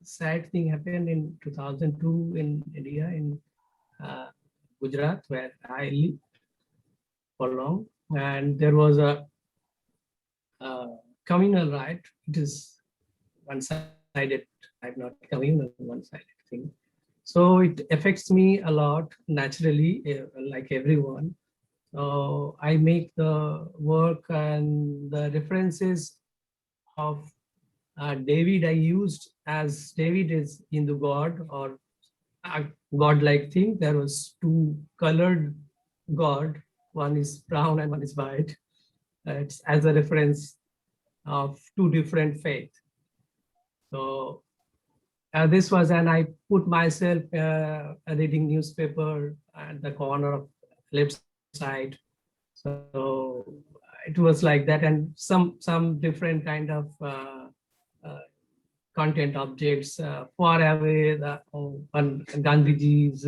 sad thing happened in 2002 in India, in Gujarat, where I lived for long. And there was a communal riot. It is one-sided, I'm not communal, one-sided thing. So it affects me a lot naturally, like everyone. I make the work and the references of David I used, as David is Hindu god or a god-like thing. There was two colored god, one is brown and one is white. It's as a reference of two different faiths. So this was, and I put myself reading newspaper at the corner of left side. So it was like that, and some different kind of content objects far away. The one Gandhiji's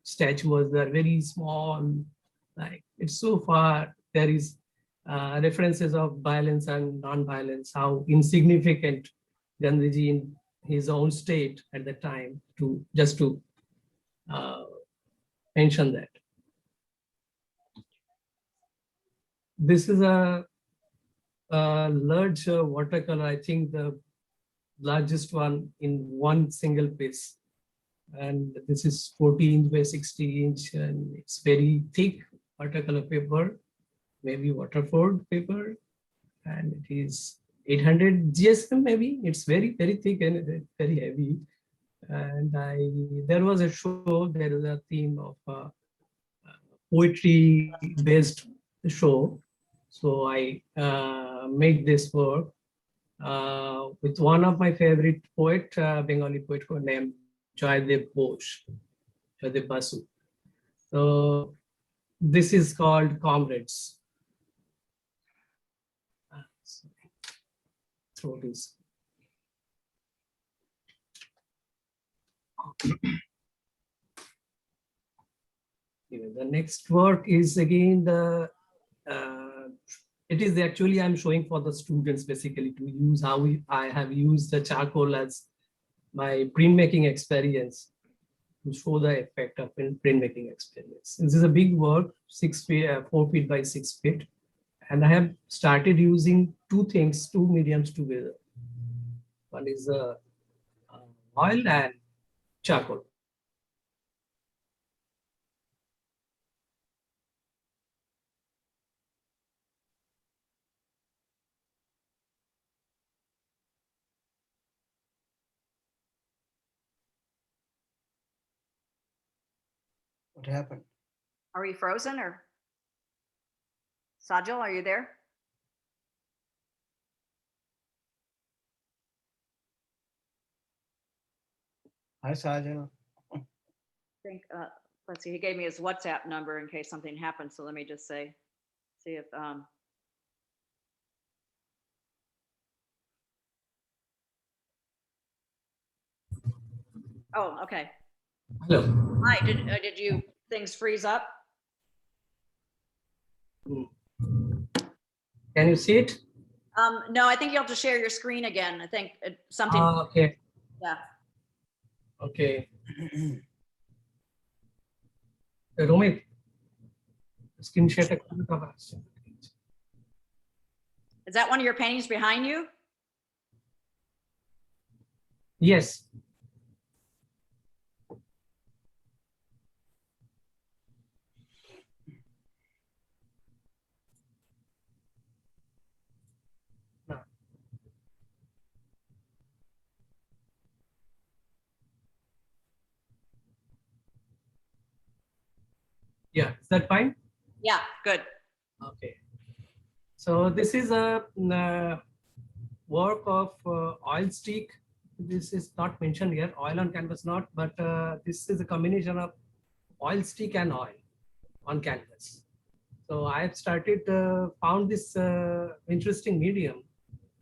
statue was there, very small, like it's so far. There is references of violence and non-violence, how insignificant Gandhiji in his own state at the time, to just to mention that. This is a large watercolor, I think the largest one in one single piece. And this is 40-inch by 60-inch, and it's very thick watercolor paper, maybe Waterford paper, and it is 800 GSM maybe. It's very, very thick and very heavy. And there was a show, there is a theme of poetry-based show. So I made this work with one of my favorite poet, Bengali poet named Joydev Bose, Joydev Basu. So this is called Comrades. Throat is. The next work is again the it is actually I'm showing for the students basically to use how I have used the charcoal as my printmaking experience to show the effect of printmaking experience. This is a big work, 6 feet, 4 feet by 6 feet, and I have started using two things, two mediums together. One is oil and charcoal. What happened? Are we frozen or? Sajal, are you there? Hi, Sajal. I think, let's see, he gave me his WhatsApp number in case something happens. So let me just see if, oh, okay. Hello. Hi, did you, things freeze up? Can you see it? No, I think you have to share your screen again. I think something. Okay. Yeah. Okay. Romit, screen share. Is that one of your paintings behind you? Yes. Yeah, is that fine? Yeah, good. Okay. So this is a work of oil stick. This is not mentioned here, oil on canvas not, but this is a combination of oil stick and oil on canvas. So I have started, found this interesting medium,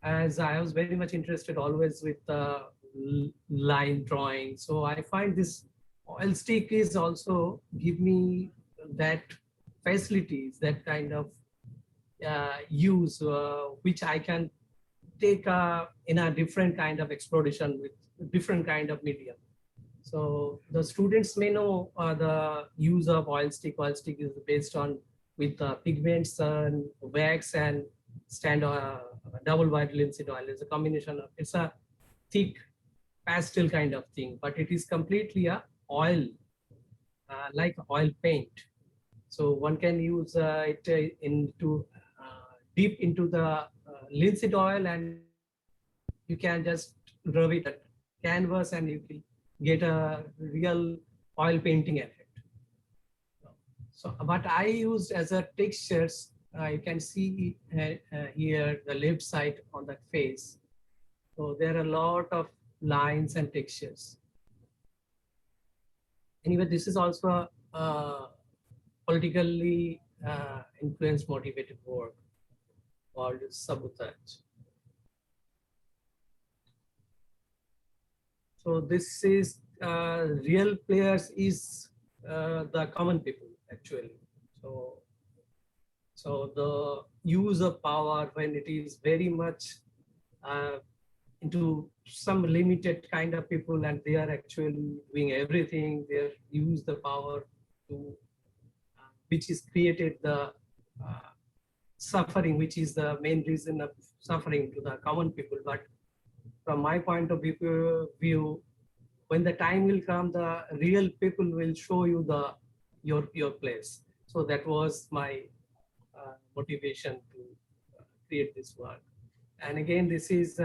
as I was very much interested always with line drawing. So I find this oil stick is also give me that facilities, that kind of use, which I can take in a different kind of exploration with different kind of medium. So the students may know the use of oil stick. Oil stick is based on with pigments and wax and double white linseed oil. It's a combination of, it's a thick pastel kind of thing, but it is completely a oil, like oil paint. So one can use it into deep into the linseed oil, and you can just rub it at canvas and you will get a real oil painting effect. So what I used as a textures, you can see here the left side on the face. So there are a lot of lines and textures. Anyway, this is also politically influenced motivated work called sabotage. So this is real players is the common people actually. So the use of power when it is very much into some limited kind of people, and they are actually doing everything. They use the power to which is created the suffering, which is the main reason of suffering to the common people. But from my point of view, when the time will come, the real people will show you the your place. So that was my motivation to create this work. And again, this is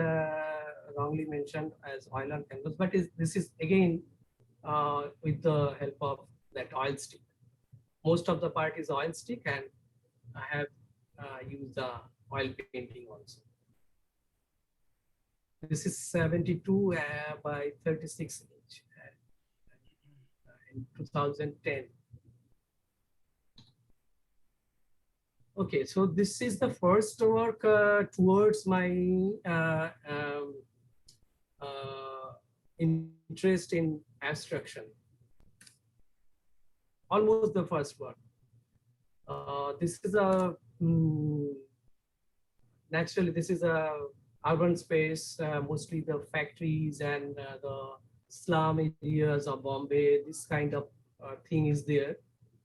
wrongly mentioned as oil on canvas, but this is again with the help of that oil stick. Most of the part is oil stick, and I have used the oil painting also. This is 72 by 36 inch in 2010. Okay, so this is the first work towards my interest in abstraction. Almost the first one. This is a naturally this is a urban space, mostly the factories and the slum areas of Bombay. This kind of thing is there.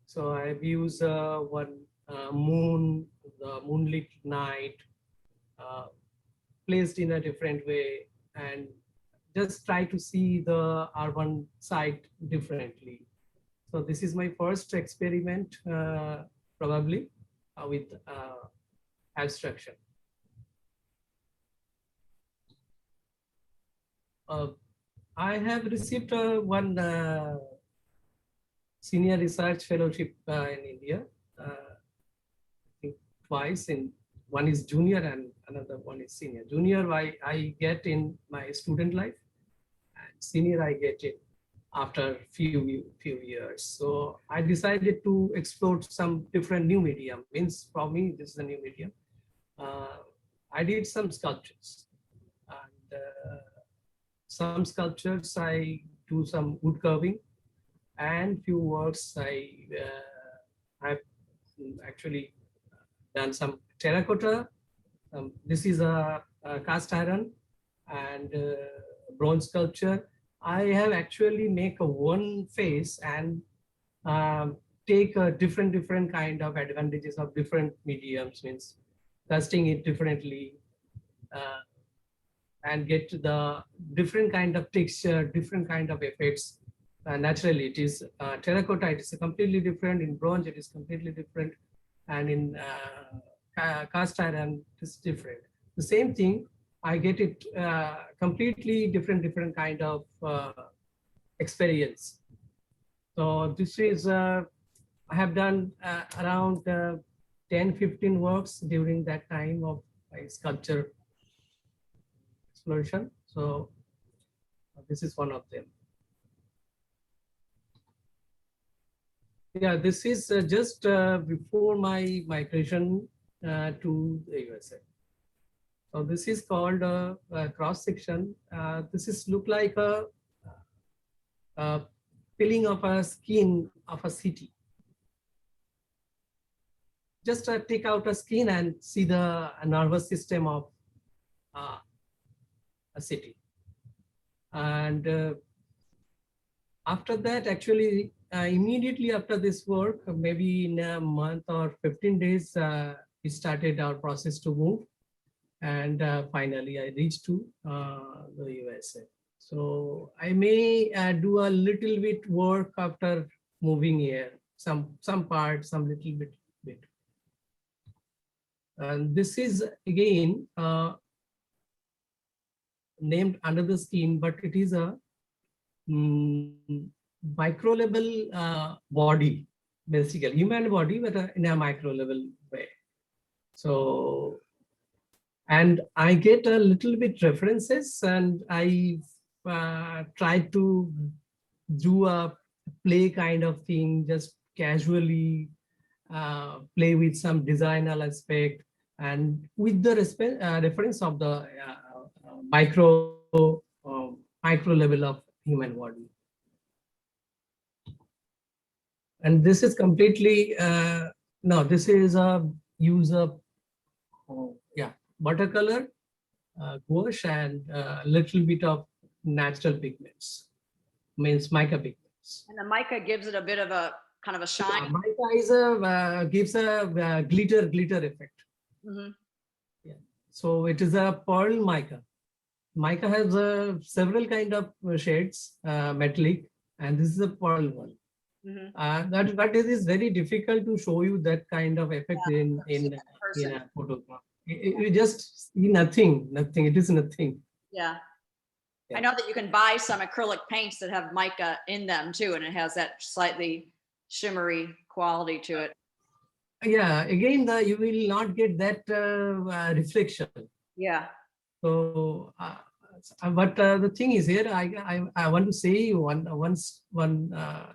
So I've used one moon, the moonlit night, placed in a different way, and just try to see the urban side differently. So this is my first experiment, probably, with abstraction. I have received one senior research fellowship in India, I think twice. One is junior and another one is senior. Junior I get in my student life, and senior I get it after few years. So I decided to explore some different new medium. Means for me, this is a new medium. I did some sculptures, and some sculptures I do some wood carving, and few works I have actually done some terracotta. This is a cast iron and bronze sculpture. I have actually make a one face and take a different kind of advantages of different mediums, means casting it differently and get the different kind of texture, different kind of effects. Naturally, it is terracotta, it is completely different. In bronze, it is completely different. And in cast iron, it is different. The same thing, I get it completely different kind of experience. So this is, I have done around 10-15 works during that time of my sculpture exploration. So this is one of them. Yeah, this is just before my migration to the USA. So this is called a cross section. This is look like a peeling of a skin of a city. Just take out a skin and see the nervous system of a city. And after that, actually, immediately after this work, maybe in a month or 15 days, we started our process to move. And finally, I reached to the USA. So I may do a little bit work after moving here, some part, some little bit. And this is again named under the scheme, but it is a micro level body, basically human body, but in a micro level way. So, and I get a little bit references, and I try to do a play kind of thing, just casually play with some designer aspect, and with the reference of the micro micro level of human body. And this is completely no, this is a use of watercolor, gouache, and a little bit of natural pigments, means mica pigments. And the mica gives it a bit of a kind of a shine. Mica is a gives a glitter effect. Mhm. Yeah. So it is a pearl mica. Mica has several kind of shades, metallic, and this is a pearl one. Mhm. That is very difficult to show you that kind of effect Yeah, in person. a photograph. You just see nothing. It is nothing. Yeah. Yeah. I know that you can buy some acrylic paints that have mica in them too, and it has that slightly shimmery quality to it. Yeah. Again, you will not get that reflection. Yeah. So, but the thing is here, I want to say one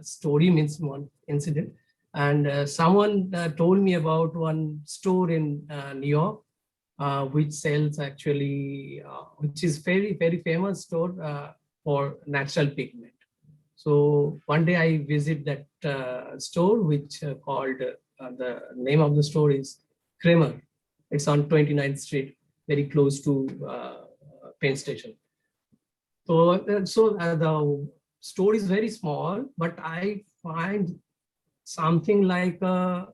story, means one incident, and someone told me about one store in New York, which sells actually, which is very famous store for natural pigment. So one day I visit that store, which called the name of the store is Kramer. It's on 29th Street, very close to Penn Station. So the store is very small, but I find something like a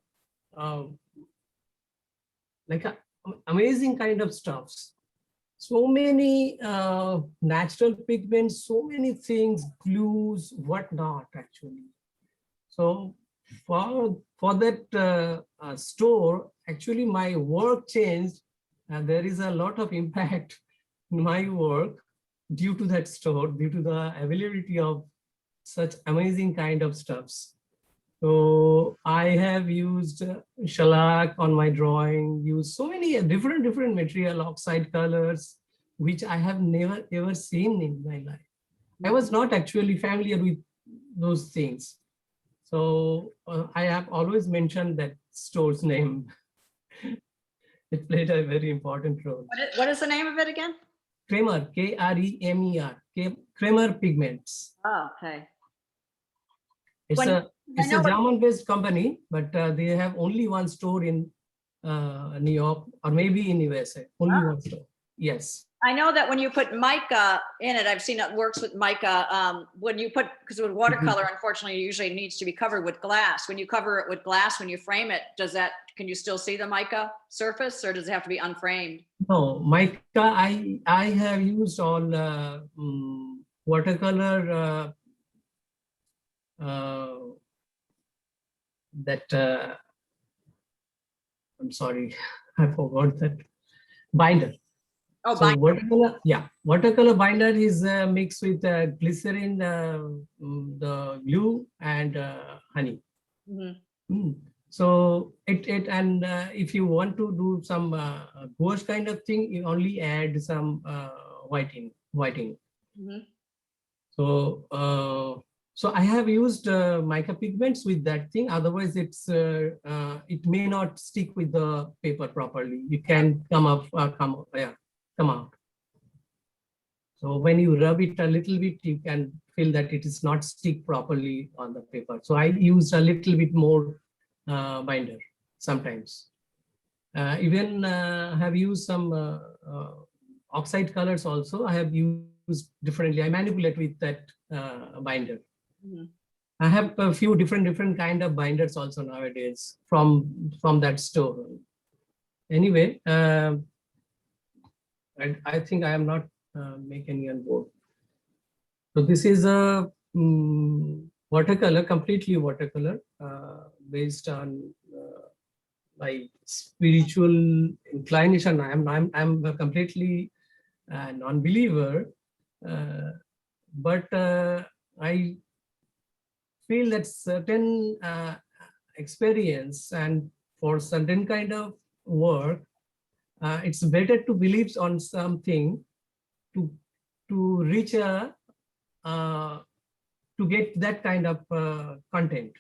amazing kind of stuffs. So many natural pigments, so many things, glues, whatnot, actually. So for that store, actually my work changed, and there is a lot of impact in my work due to that store, due to the availability of such amazing kind of stuffs. So I have used shellac on my drawing, used so many different material, oxide colors, which I have never ever seen in my life. I was not actually familiar with those things. So I have always mentioned that store's name. It played a very important role. What is the name of it again? Kramer, K-R-E-M-E-R, Kramer Pigments. Oh, okay. It's When- a German-based company, but they have only one store in New York, or maybe in USA. Only one store. Yes. I know that when you put mica in it, I've seen it works with mica. When you put, because with watercolor, unfortunately, it usually needs to be covered with glass. When you cover it with glass, when you frame it, can you still see the mica surface, or does it have to be unframed? No, mica, I have used all watercolor that I'm sorry, I forgot that binder. Oh, So watercolor binder is mixed with glycerin, the glue, and honey. Mhm. So and if you want to do some gouache kind of thing, you only add some whiting. Mhm. So I have used mica pigments with that thing. Otherwise, it may not stick with the paper properly. You can come out. So when you rub it a little bit, you can feel that it is not stick properly on the paper. So I used a little bit more binder sometimes. Even have used some oxide colors also. I have used differently. I manipulate with that binder. Mhm. I have a few different kind of binders also nowadays from that store. Anyway, I think I am not making on board. So this is a watercolor, completely watercolor, based on my spiritual inclination. I'm a completely non-believer, but I feel that certain experience and for certain kind of work, it's better to believe on something to reach a to get that kind of content,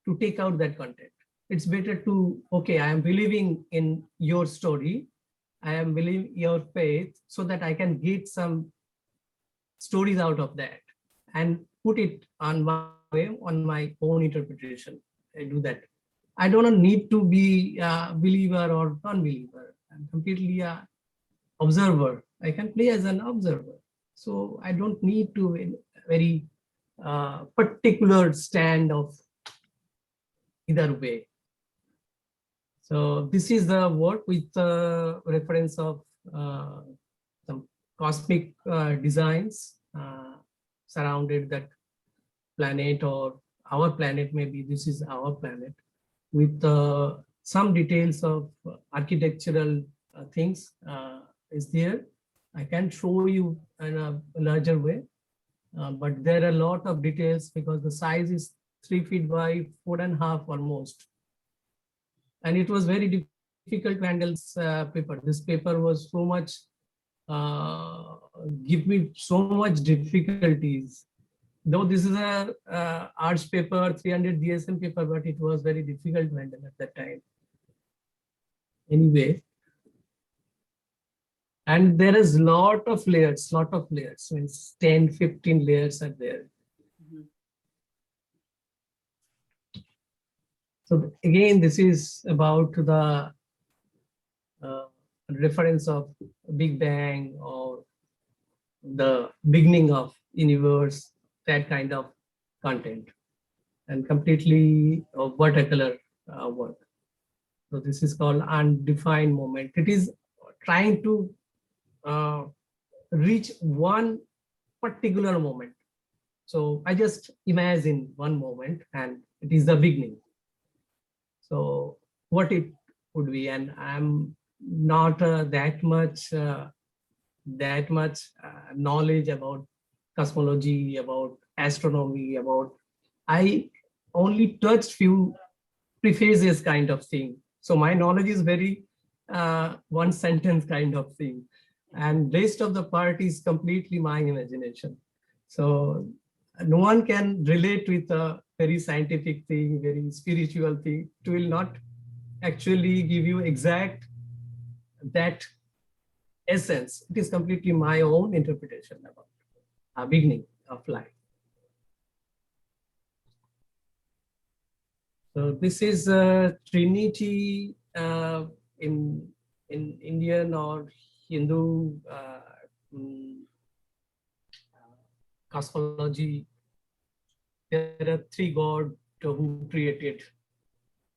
to take out that content. It's better to, okay, I am believing in your story, I am believing your faith, so that I can get some stories out of that and put it on my way, on my own interpretation. I do that. I don't need to be a believer or non-believer. I'm completely a observer. I can play as an observer. So I don't need to in very particular stand of either way. So this is the work with reference of some cosmic designs surrounded that planet, or our planet, maybe this is our planet, with some details of architectural things is there. I can show you in a larger way, but there are a lot of details because the size is 3 feet by 4.5 almost. And it was very difficult to handle this paper. This paper was so much, give me so much difficulties. Though this is a arts paper, 300 DSM paper, but it was very difficult to handle at that time. Anyway, and there is lot of layers, means 10, 15 layers are there. Mhm. So again, this is about the reference of Big Bang or the beginning of universe, that kind of content, and completely watercolor work. So this is called undefined moment. It is trying to reach one particular moment. So I just imagine one moment and it is the beginning. So what it would be, and I'm not that much knowledge about cosmology, about astronomy, about, I only touched few prefaces kind of thing. So my knowledge is very one sentence kind of thing. And rest of the part is completely my imagination. So no one can relate with a very scientific thing, very spiritual thing. It will not actually give you exact that essence. It is completely my own interpretation about a beginning of life. So this is Trinity in Indian or Hindu mm, cosmology. There are three gods who created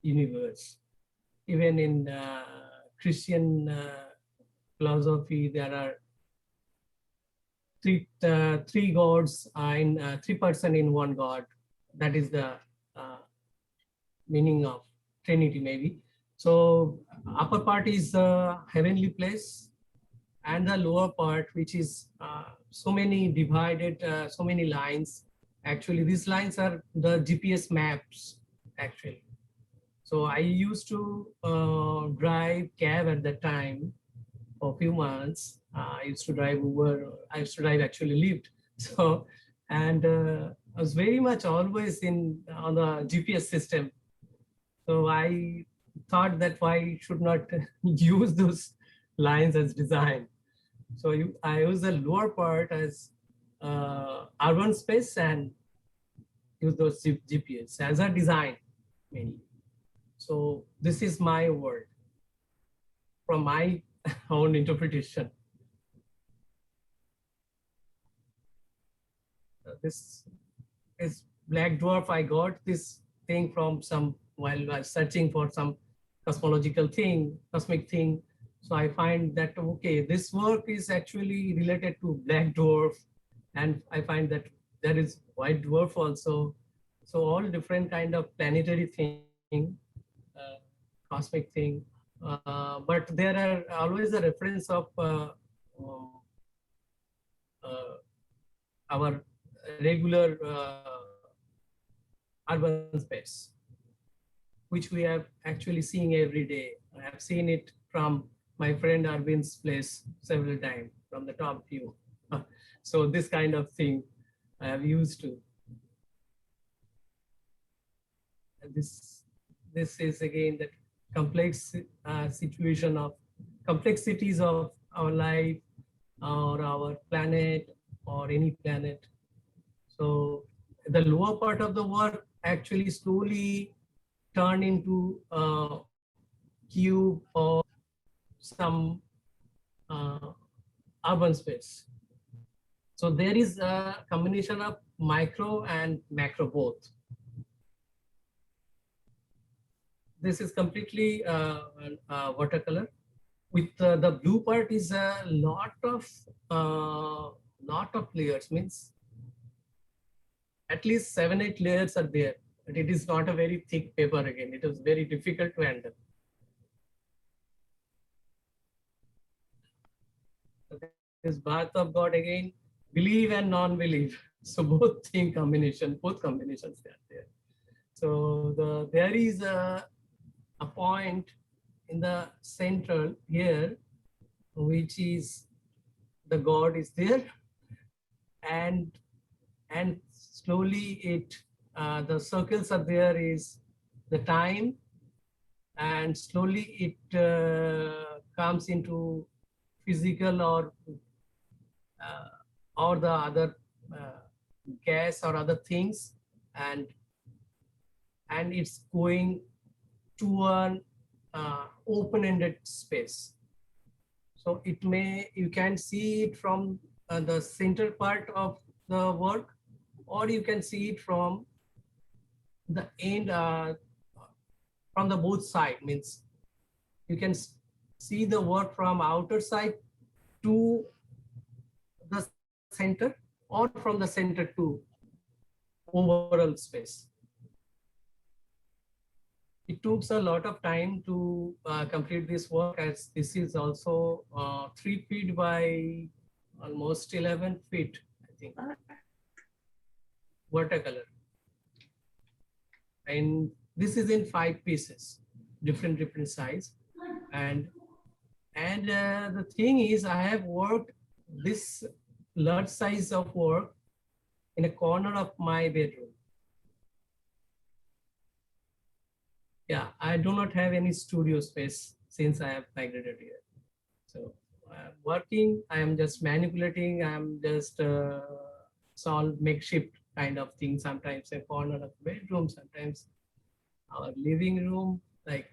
universe. Even in Christian philosophy, there are three gods in three person in one god. That is the meaning of Trinity, maybe. So upper part is the heavenly place, and the lower part, which is so many divided, so many lines. Actually, these lines are the GPS maps, actually. So I used to drive cab at that time for a few months. I used to drive Uber. I used to drive actually Lyft. So, and I was very much always in on the GPS system. So I thought that why should not use those lines as design. So I use the lower part as urban space and use those GPS as a design mainly. So this is my word from my own interpretation. this black dwarf. I got this thing from some while I was searching for some cosmological thing, cosmic thing. So I find that, okay, this work is actually related to black dwarf. And I find that there is white dwarf also. So all different kind of planetary thing, cosmic thing. But there are always a reference of our regular urban space, which we have actually seeing every day. I have seen it from my friend Arvind's place several times from the top view. So this kind of thing I have used to. And this is again that complex situation of complexities of our life or our planet or any planet. So the lower part of the work actually slowly turn into a cube or some urban space. So there is a combination of micro and macro both. This is completely watercolor. With the blue part is a lot of layers, means at least 7-8 layers are there. But it is not a very thick paper again. It is very difficult to handle. This Bath of God again, believe and non-believe. So both combinations are there. So there is a point in the central here, which is the God is there, and slowly it the circles are there is the time, and slowly it comes into physical or the other gas or other things, and it's going to an open-ended space. So you can see it from the center part of the work, or you can see it from the end, from the both side. Means you can see the work from outer side to the center, or from the center to overall space. It took a lot of time to complete this work, as this is also 3 feet by almost 11 feet, I think, watercolor. And this is in 5 pieces, different size. And the thing is, I have worked this large size of work in a corner of my bedroom. Yeah, I do not have any studio space since I have migrated here. So I'm working, I am just manipulating, I am just solve makeshift kind of thing. Sometimes a corner of the bedroom, sometimes our living room, like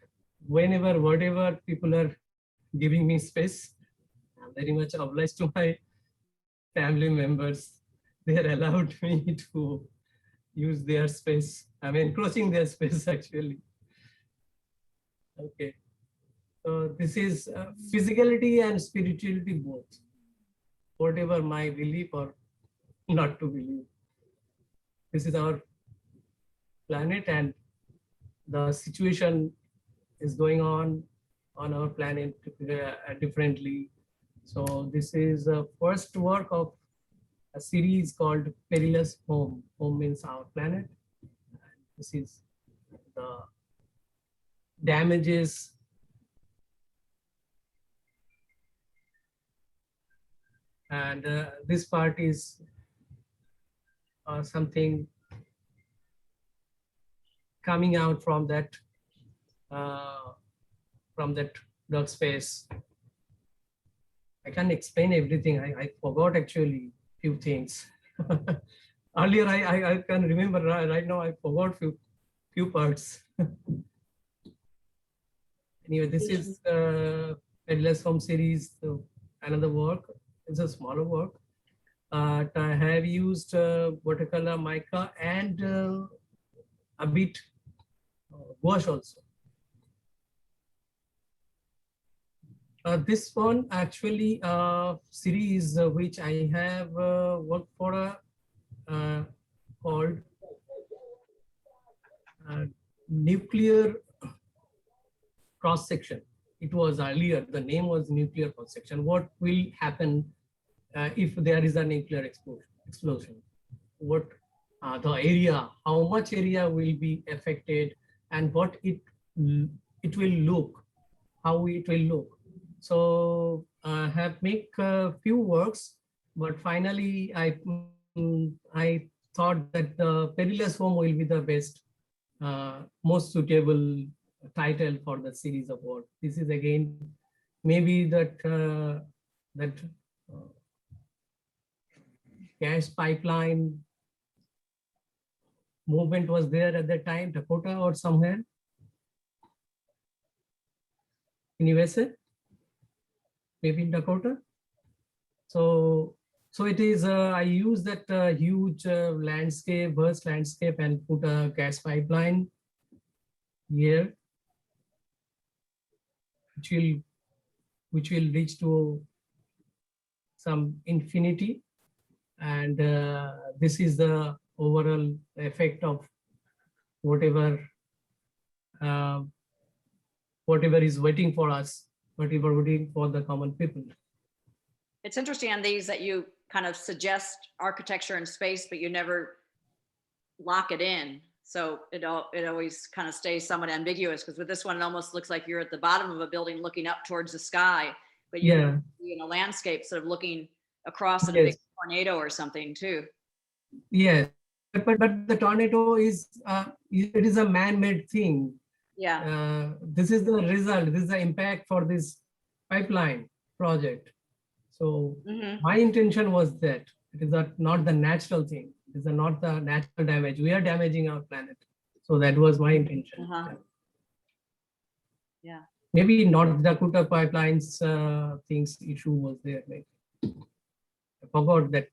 whenever, whatever people are giving me space. I'm very much obliged to my family members. They are allowed me to use their space. I'm encroaching their space actually. Okay, so this is physicality and spirituality both. Whatever my belief or not to believe. This is our planet, and the situation is going on our planet differently. So this is the first work of a series called Perilous Home. Home means our planet. This is the damages and this part is something coming out from that dark space. I can't explain everything. I forgot actually few things. Earlier I can remember. Right now I forgot few parts. Anyway, this is Perilous Home series. So another work. It's a smaller work. I have used watercolor, mica, and a bit gouache also. This one actually series which I have worked for called nuclear cross section. It was earlier, the name was nuclear cross section. What will happen if there is a nuclear explosion? What the area, how much area will be affected, and what it will look, how it will look. So I have make a few works, but finally I thought that the perilous home will be the best, most suitable title for the series of work. This is again maybe that gas pipeline movement was there at that time, Dakota or somewhere in USA, maybe in Dakota. So it is, I use that huge landscape, burst landscape, and put a gas pipeline here, which will reach to some infinity. And this is the overall effect of whatever is waiting for us, whatever waiting for the common people. It's interesting on these that you kind of suggest architecture and space, but you never lock it in. So it always kind of stays somewhat ambiguous, because with this one, it almost looks like you're at the bottom of a building looking up towards the sky, but you're in a landscape sort of looking across at a big tornado or something too. Yes, but the tornado is, it is a man-made thing. Yeah. This is the result, this is the impact for this pipeline project. So my intention was that it is not the natural thing. It is not the natural damage. We are damaging our planet. So that was my intention. Yeah. Maybe not the Dakota pipelines things issue was there. Maybe. I forgot that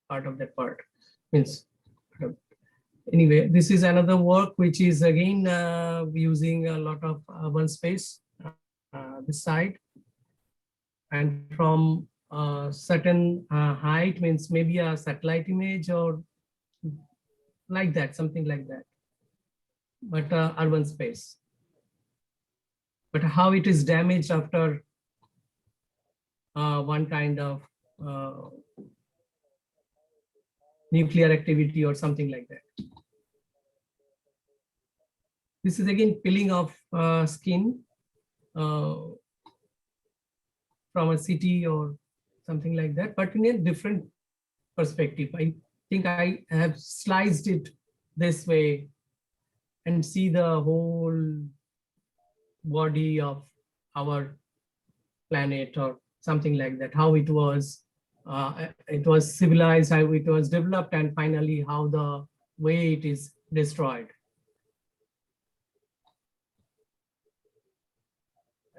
part of that part. Means anyway, this is another work which is again using a lot of urban space this side. And from a certain height, means maybe a satellite image or like that, something like that, but urban space. But how it is damaged after one kind of nuclear activity or something like that. This is again peeling off skin from a city or something like that, but in a different perspective. I think I have sliced it this way and see the whole body of our planet or something like that, how it was civilized, how it was developed, and finally how the way it is destroyed.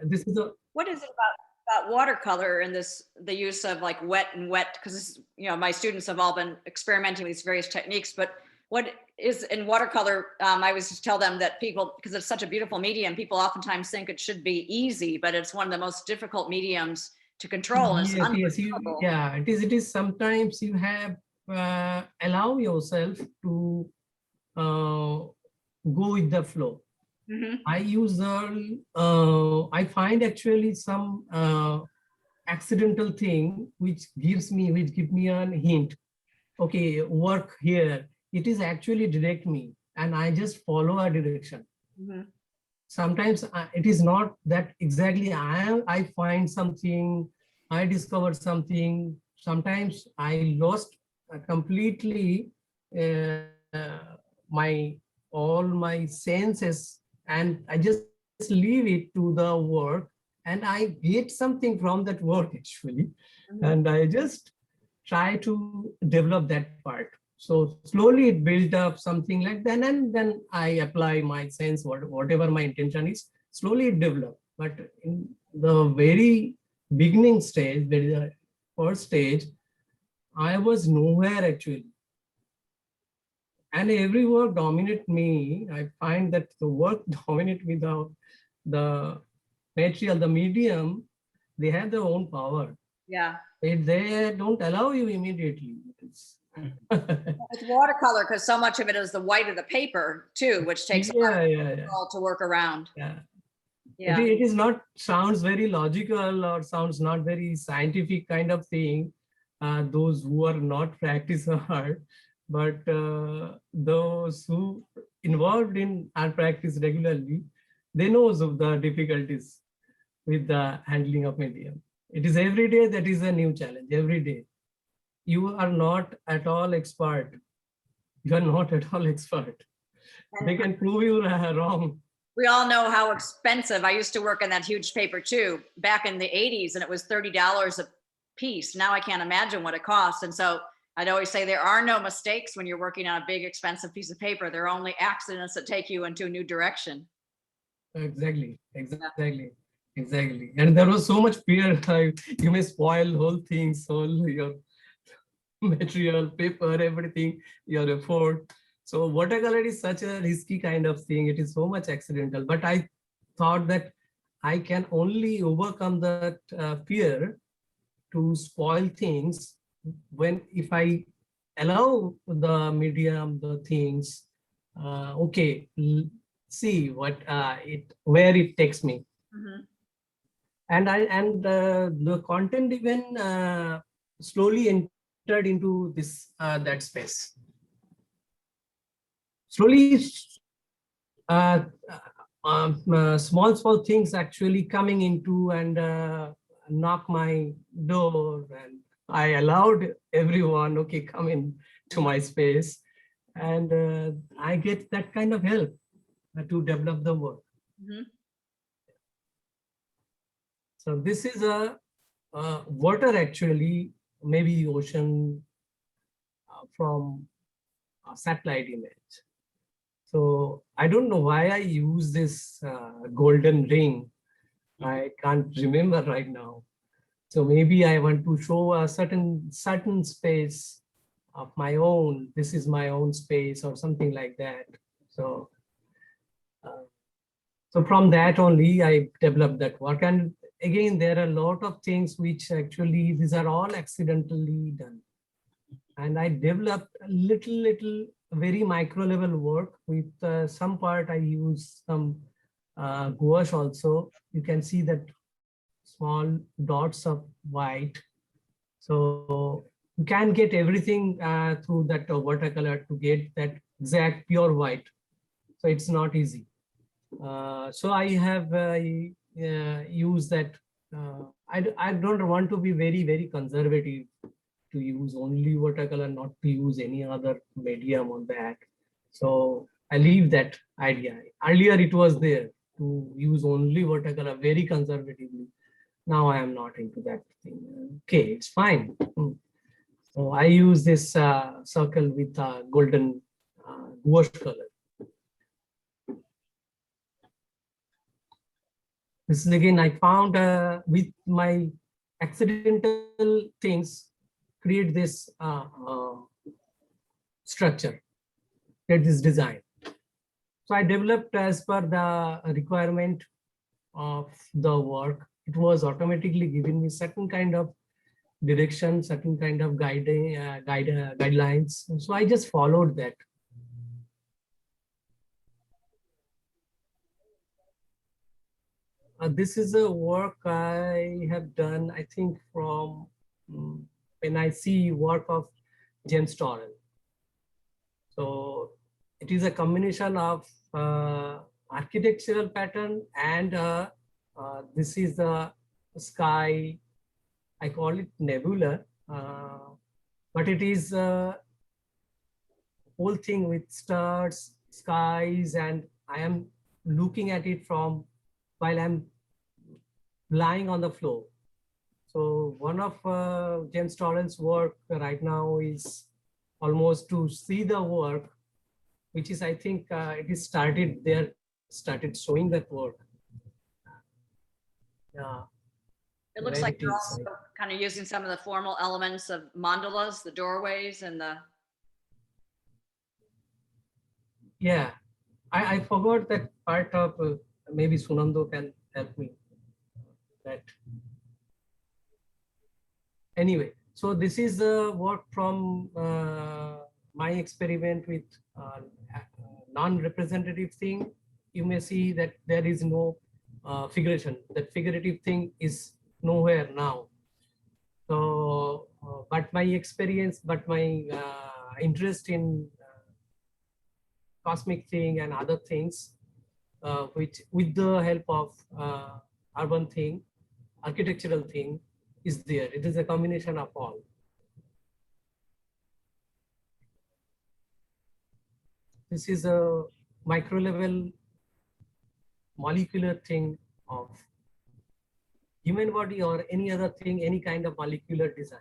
This is a. What is it about watercolor and the use of like wet and wet? Because my students have all been experimenting with these various techniques, but what is in watercolor? I always just tell them that people, because it's such a beautiful medium, people oftentimes think it should be easy, but it's one of the most difficult mediums to control. Yes, yeah, it is. Sometimes you have allow yourself to go with the flow. I use I find actually some accidental thing which gives me a hint. Okay, work here. It is actually direct me, and I just follow a direction. Sometimes it is not that exactly. I find something, I discovered something. Sometimes I lost completely all my senses, and I just leave it to the work, and I get something from that work actually, and I just try to develop that part. So slowly it built up something like that, and then I apply my sense, whatever my intention is, slowly it developed. But in the very beginning stage, the first stage, I was nowhere actually. And every work dominate me. I find that the work dominate me, the material, the medium, they have their own power. Yeah. They don't allow you immediately. It's watercolor because so much of it is the white of the paper too, which takes a lot yeah. to work around. Yeah. Yeah. It is not sounds very logical or sounds not very scientific kind of thing. Those who are not practice art, but those who involved in art practice regularly, they knows of the difficulties with the handling of medium. It is every day that is a new challenge. Every day, you are not at all expert. You are not at all expert. They can prove you wrong. We all know how expensive. I used to work on that huge paper too, back in the 80s, and it was $30 a piece. Now I can't imagine what it costs. And so I'd always say there are no mistakes when you're working on a big, expensive piece of paper. There are only accidents that take you into a new direction. Exactly. And there was so much fear, like you may spoil whole things, whole your material, paper, everything, your effort. So watercolor is such a risky kind of thing. It is so much accidental. But I thought that I can only overcome that fear to spoil things if I allow the medium, the things, okay, see what where it takes me. Mhm. And the content even slowly entered into this that space. Slowly, uh, small things actually coming into and knock my door, and I allowed everyone, okay, come in to my space, and I get that kind of help to develop the work. Mhm. So this is a water actually, maybe ocean from a satellite image. So I don't know why I use this golden ring. I can't remember right now. So maybe I want to show a certain space of my own. This is my own space or something like that. So, so from that only I developed that work. And again, there are a lot of things which actually these are all accidentally done. And I developed a little very micro level work with some part I use some gouache also. You can see that small dots of white. So you can get everything through that watercolor to get that exact pure white. So it's not easy. So I have used that. I don't want to be very conservative to use only watercolor, not to use any other medium on that. So I leave that idea. Earlier it was there to use only watercolor very conservatively. Now I am not into that thing. Okay, it's fine. So I use this circle with golden gouache color. This is again, I found with my accidental things, create this structure, create this design. So I developed as per the requirement of the work. It was automatically giving me certain kind of direction, certain kind of guidelines. So I just followed that. This is a work I have done, I think, from when I see work of James Torrell. So it is a combination of architectural pattern and this is the sky. I call it nebula, but it is a whole thing with stars, skies, and I am looking at it from while I'm lying on the floor. So one of James Torrell's work right now is almost to see the work, which is, I think, it is started showing that work. Yeah. It looks where like it you're is. also kind of using some of the formal elements of mandalas, the doorways and the, Yeah, I forgot that part of, maybe Sunando can help me. That anyway, so this is work from my experiment with non-representative thing. You may see that there is no figuration. That figurative thing is nowhere now. So, but my experience, but my interest in cosmic thing and other things, which with the help of urban thing, architectural thing is there. It is a combination of all. This is a micro level molecular thing of human body or any other thing, any kind of molecular design.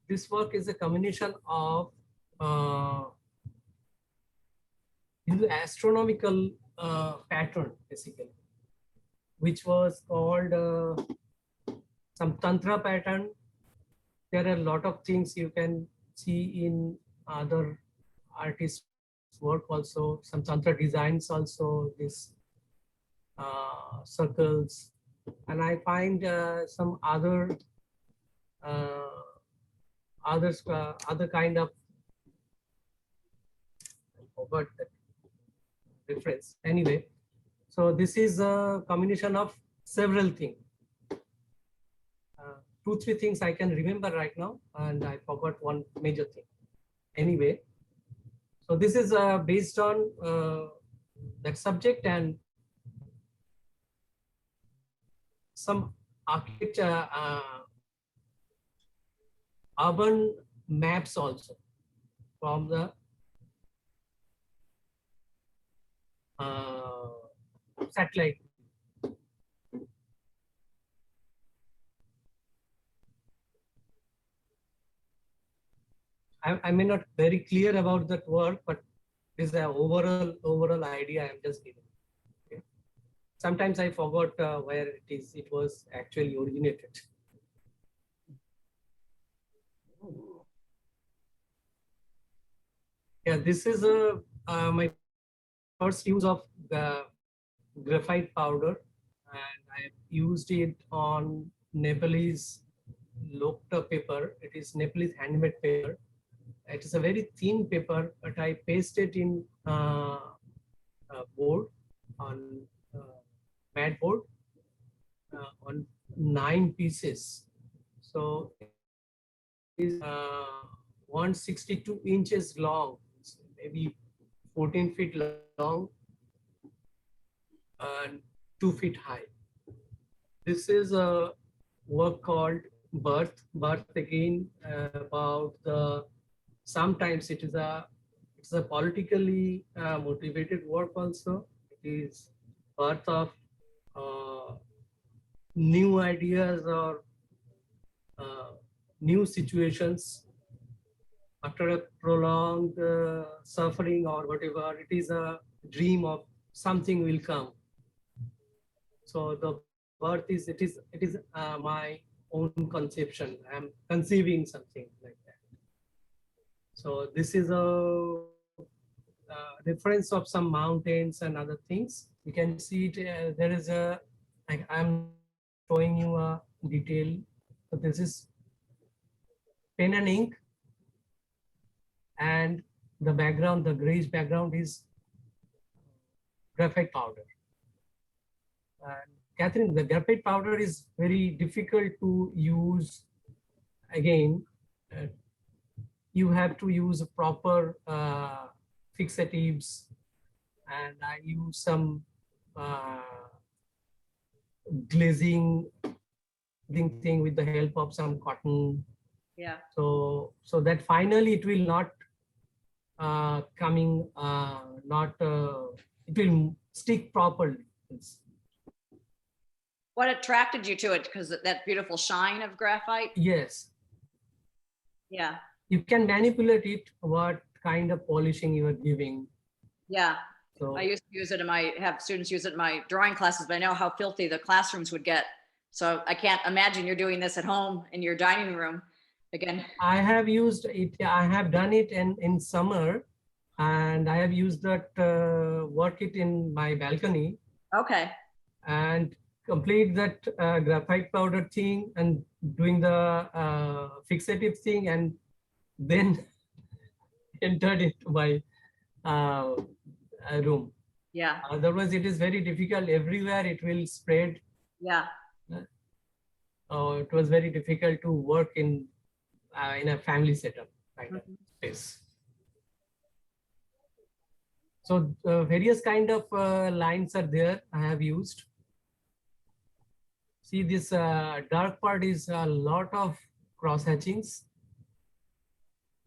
This work is a combination of astronomical pattern, basically, which was called some tantra pattern. There are a lot of things you can see in other artists' work also, some tantra designs also, this circles, and I find some other other kind of, I forgot that reference. Anyway, so this is a combination of several things. 2-3 things I can remember right now, and I forgot one major thing. Anyway, so this is based on that subject and some architecture, urban maps also from the satellite. I may not very clear about that work, but this is the overall idea I'm just giving. Okay. Sometimes I forgot where it was actually originated. Yeah, this is my first use of the graphite powder, and I used it on Nepalese lokta paper. It is Nepalese handmade paper. It is a very thin paper, but I paste it in board on mat board on 9 pieces. So it is 162 inches long, maybe 14 feet long and 2 feet high. This is a work called Birth. Birth again about the, sometimes it's a politically motivated work also. It is birth of new ideas or new situations after a prolonged suffering or whatever. It is a dream of something will come. So the birth is, it is my own conception. I'm conceiving something like that. So this is a reference of some mountains and other things. You can see it. There is a, like I'm showing you a detail. So this is pen and ink, and the background, the grayish background is graphite powder. And Kathryn, the graphite powder is very difficult to use. Again, you have to use proper fixatives, and I use some glazing thing with the help of some cotton. yeah. So that finally it will not it will stick properly. What attracted you to it? Because that beautiful shine of graphite? Yes. Yeah. You can manipulate it, what kind of polishing you are giving. Yeah. So I used to use it have students use it in my drawing classes, but I know how filthy the classrooms would get. So I can't imagine you're doing this at home in your dining room again. I have used it. I have done it in summer, and I have used that work it in my balcony Okay. and complete that graphite powder thing and doing the fixative thing, and then entered into my uh, room. Yeah. Otherwise, it is very difficult. Everywhere it will spread. Yeah. It was very difficult to work in a family setup kind of Mhm. space. So various kind of lines are there I have used. See, this dark part is a lot of cross hatchings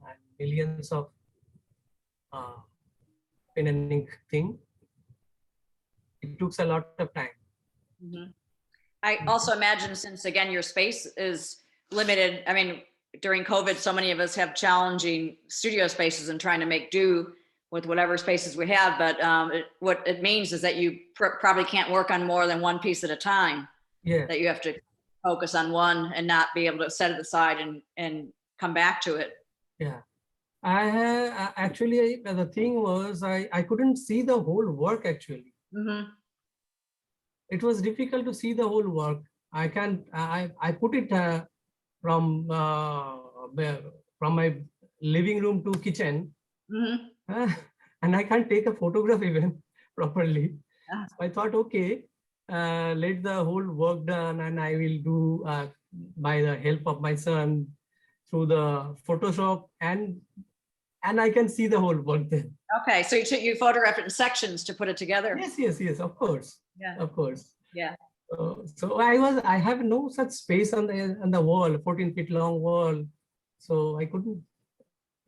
and millions of uh, pen and ink thing. It took a lot of time. Mhm. I also imagine, since again, your space is limited. I mean, during COVID, so many of us have challenging studio spaces and trying to make do with whatever spaces we have. But what it means is that you probably can't work on more than one piece at a time. Yeah, That you have to focus on one and not be able to set it aside and come back to it. yeah. I have actually, the thing was I couldn't see the whole work actually. Mm-hmm. It was difficult to see the whole work. I put it from from my living room to kitchen, Mm-hmm. and I can't take a photograph even properly. Ah. So I thought, okay, let the whole work done, and I will do by the help of my son through the Photoshop, and I can see the whole work then. Okay, so you photograph it in sections to put it together. Yes, of course. Yeah. Of course. Yeah. So I have no such space on the wall, 14 feet long wall. So I couldn't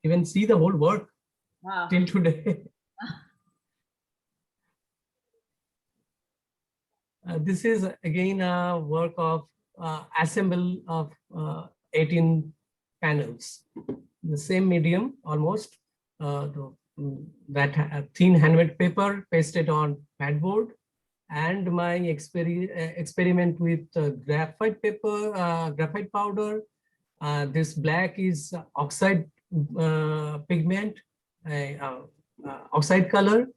even see the whole work Wow. till today. This is again a work of assemble of 18 panels, the same medium almost, that thin handmade paper pasted on padboard, and my experiment with graphite paper, graphite powder. This black is oxide pigment, oxide color,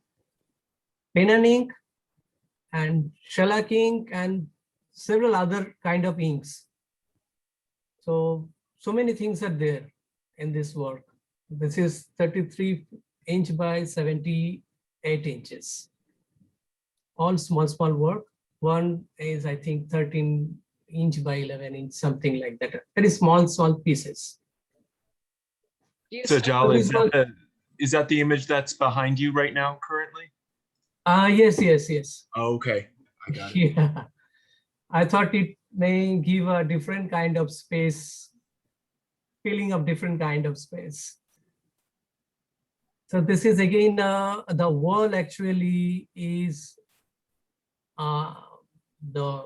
pen and ink, and shellac ink, and several other kind of inks. So many things are there in this work. This is 33 inch by 78 inches. All small work. One is, I think, 13 inch by 11 inch, something like that. Very small pieces. Sajal, is that the image that's behind you right now currently? Yes. Oh, okay, I got it. Yeah, I thought it may give a different kind of space, feeling of different kind of space. So this is again, the wall actually is the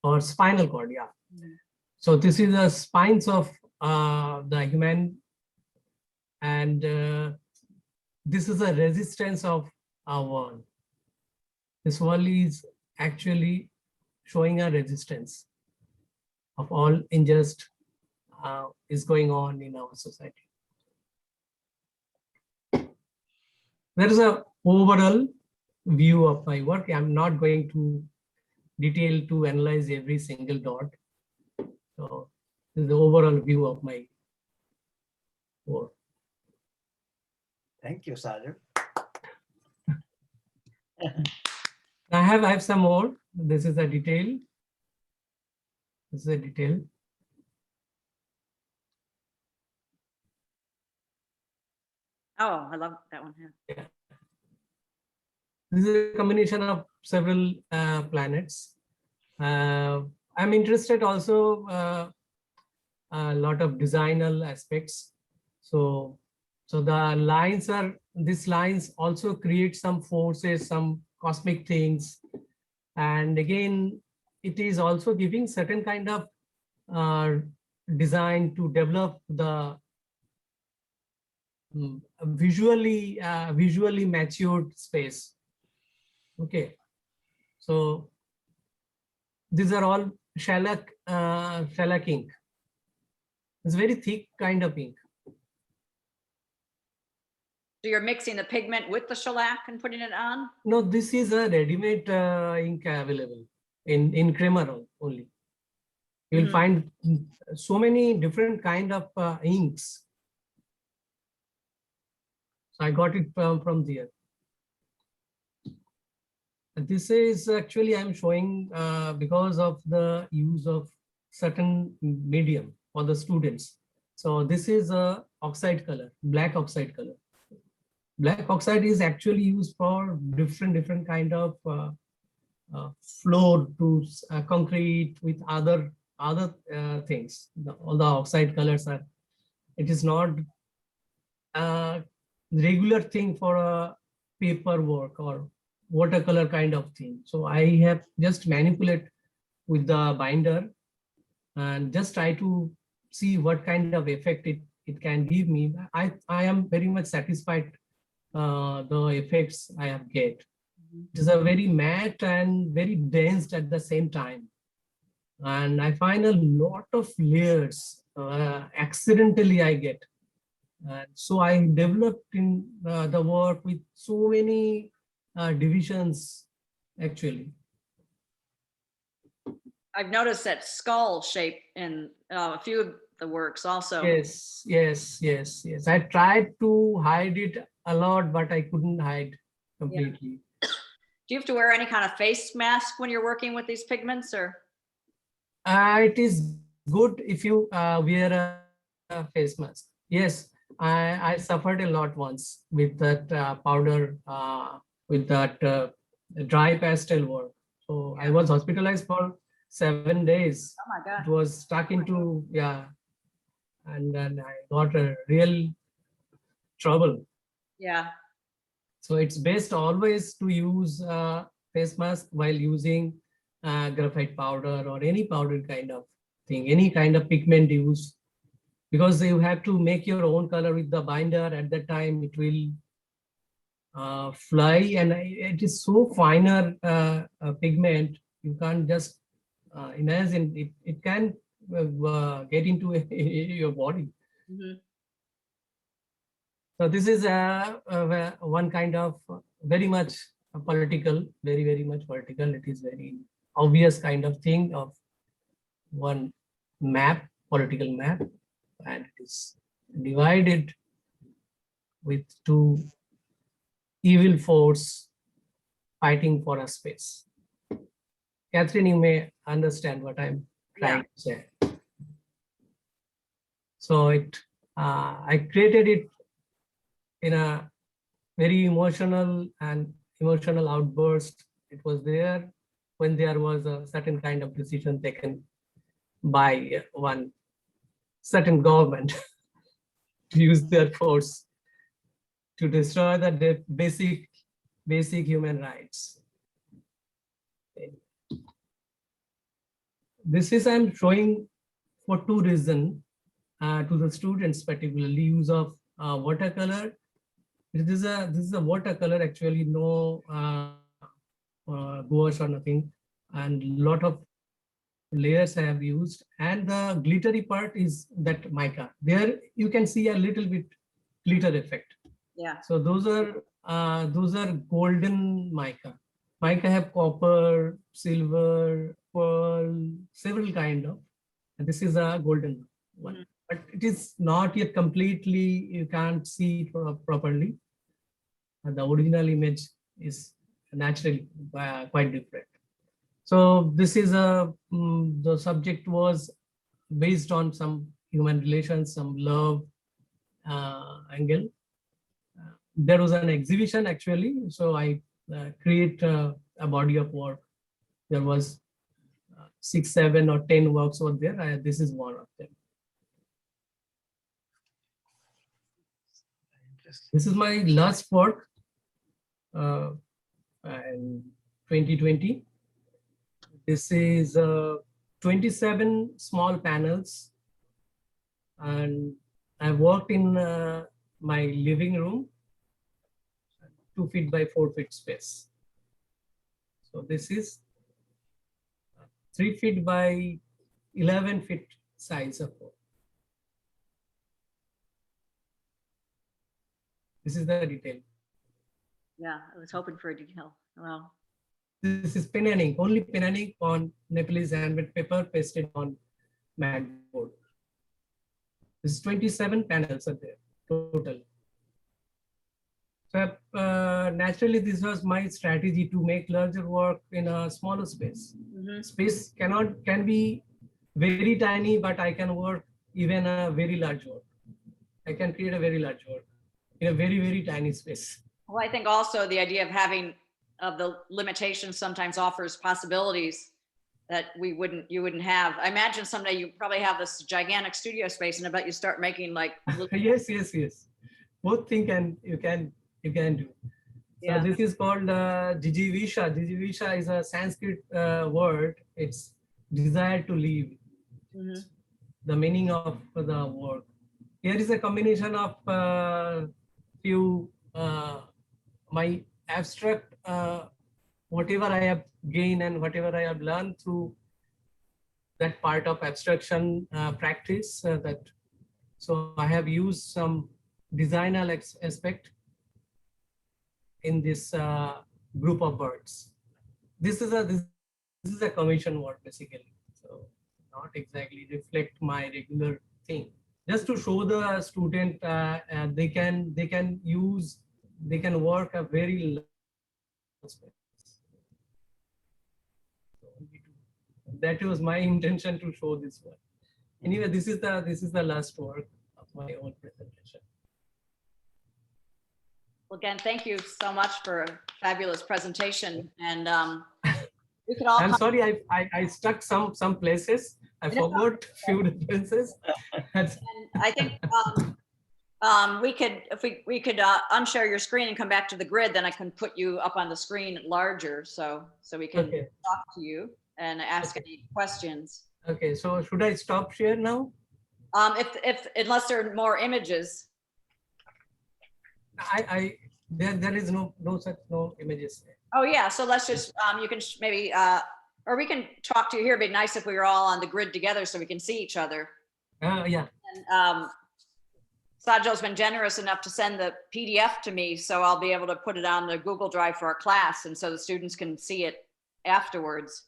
or spinal cord, yeah. So this is the spines of the human, and this is a resistance of our wall. This wall is actually showing a resistance of all injustice is going on in our society. There is a overall view of my work. I'm not going to detail to analyze every single dot. So this is the overall view of my work. Thank you, Sajal. I have some more. This is a detail. This is a detail. Oh, I love that one. Yeah. This is a combination of several planets. I'm interested also a lot of designal aspects. So the lines are, these lines also create some forces, some cosmic things. And again, it is also giving certain kind of designed to develop the visually matured space. Okay, so these are all shellac ink. It's very thick kind of ink. So you're mixing the pigment with the shellac and putting it on? No, this is a ready-made ink available in cremer only. You will Mhm. find so many different kind of inks. So I got it from there. And this is actually I'm showing because of the use of certain medium for the students. So this is a oxide color, black oxide color. Black oxide is actually used for different kind of floor to concrete with other things. All the oxide colors are. It is not a regular thing for a paper work or watercolor kind of thing. So I have just manipulate with the binder and just try to see what kind of effect it can give me. I am very much satisfied the effects I have get. It is a very matte and very dense at the same time. And I find a lot of layers accidentally I get. And so I developed in the work with so many divisions actually. I've noticed that skull shape in a few of the works also. Yes. I tried to hide it a lot, but I couldn't hide completely. Do you have to wear any kind of face mask when you're working with these pigments, or? It is good if you wear a face mask. Yes, I suffered a lot once with that powder, with that dry pastel work. So I was hospitalized for 7 days. Oh my It God. was stuck into, yeah, and then I got a real trouble. Yeah. So it's best always to use face mask while using graphite powder or any powder kind of thing, any kind of pigment used, because you have to make your own color with the binder. At that time, it will fly, and it is so finer pigment. You can't just imagine it. It can get into your body. Mhm. So this is one kind of very much political, very much political. It is very obvious kind of thing of one map, political map, and it is divided with two evil force fighting for a space. Kathryn, you may understand what I'm trying to say. So I created it in a very emotional outburst. It was there when there was a certain kind of decision taken by one certain government to use their force to destroy the basic human rights. This is I'm showing for two reasons to the students, particularly use of watercolor. This is a watercolor actually, no gouache or nothing, and lot of layers I have used, and the glittery part is that mica. There you can see a little bit glitter effect. Yeah. So those are golden mica. Mica have copper, silver, pearl, several kind of. And this is a golden one, but it is not yet completely. You can't see it properly. And the original image is naturally quite different. So this is the subject was based on some human relations, some love angle. There was an exhibition actually, so I create a body of work. There was 6, 7, or 10 works over there. This is one of them. This is my last work in 2020. This is 27 small panels and I worked in my living room, 2 feet by 4 feet space. So this is 3 feet by 11 feet size of board. This is the detail. Yeah, I was hoping for a detail. Wow. This is pen and ink, only pen and ink on Nepalese handmade paper pasted on mat board. This is 27 panels are there total. So naturally, this was my strategy to make larger work in a smaller space. Mhm. Space can be very tiny, but I can work even a very large work. I can create a very large work in a very, very tiny space. Well, I think also the idea of having of the limitations sometimes offers possibilities that you wouldn't have. I imagine someday you probably have this gigantic studio space, and I bet you start making like Yes. Both thing you can do. Yeah. So this is called Jijivisha. Jijivisha is a Sanskrit word. It's desire to live. Mhm. The meaning of the word. Here is a combination of few my abstract whatever I have gained and whatever I have learned through that part of abstraction practice. So I have used some designer aspect in this group of birds. This is a commission word basically. So not exactly reflect my regular thing. Just to show the student they can work a very large space. That was my intention to show this one. Anyway, this is the last work of my own presentation. Well, again, thank you so much for a fabulous presentation. And we could all I'm come- sorry, I stuck some places. I forgot few differences. and I think we could, if we could unshare your screen and come back to the grid, then I can put you up on the screen larger, so we can Okay. talk to you and ask any questions. Okay, so should I stop share now? If unless there are more images. There is no images. Oh yeah, so let's just you can maybe or we can talk to you here. It'd be nice if we were all on the grid together so we can see each other. Yeah. And Sajal's been generous enough to send the PDF to me, so I'll be able to put it on the Google Drive for our class, and so the students can see it afterwards.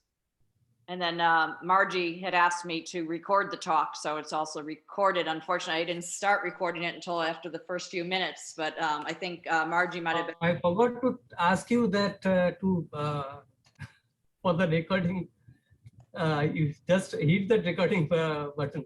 And then Margie had asked me to record the talk, so it's also recorded. Unfortunately, I didn't start recording it until after the first few minutes, but I think Margie might have been. I forgot to ask you that for the recording, you just hit the recording button.